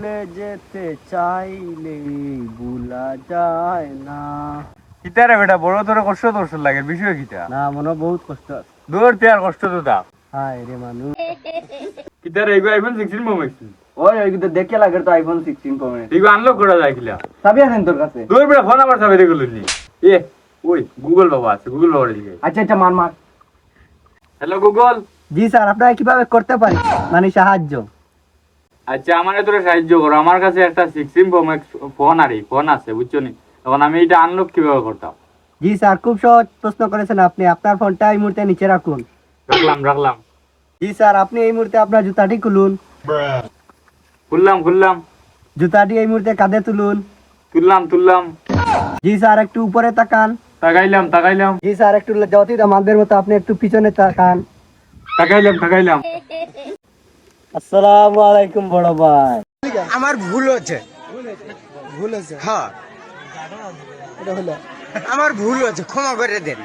ভুলে যেতে চাইলে ভুলা যায় না। কিতারে বেটা বড় তোর কষ্ট তোর লাগে বিষয় কিতা না মনে বহুত কষ্ট আছে। দূর তে আর কষ্ট তো দাও হায় রে মানুষ। কিতারে এগো আইফোন 16 প্রো ম্যাক্স ওই কিন্তু দেখে লাগে তো আইফোন 16 প্রো ম্যাক্স। এগো আনলক করা যায় কিলা চাবি আছেন তোর কাছে? দূর বেটা ফোন নাম্বার চাবি দেখো লুনি এ ওই গুগল বাবা আছে গুগল বাবা লিখে আচ্ছা আচ্ছা মার মার। Hello Google. জি স্যার, আপনারা কিভাবে করতে পারি মানে সাহায্য? আচ্ছা আমার তোরে সাহায্য করো, আমার কাছে একটা 16 প্রো ম্যাক্স ফোন আছে বুঝছো নি, এখন আমি এটা আনলক কিভাবে করতাম? জি স্যার, খুব সহজ প্রশ্ন করেছেন আপনি। আপনার ফোনটা এই মুহূর্তে নিচে রাখুন। রাখলাম জি স্যার, আপনি এই মুহূর্তে আপনার জুতাটি খুলুন। খুললাম জুতাটি এই মুহূর্তে কাঁধে তুলুন। তুললাম জি স্যার, একটু উপরে তাকান। তাকাইলাম জি স্যার, একটু জ্যোতি আমাদের মতো আপনি একটু পিছনে তাকান। তাকাইলাম আসসালামু আলাইকুম বড় ভাই। আমার ভুল হচ্ছে হ্যাঁ আমার ভুল হচ্ছে, ক্ষমা করে দেন।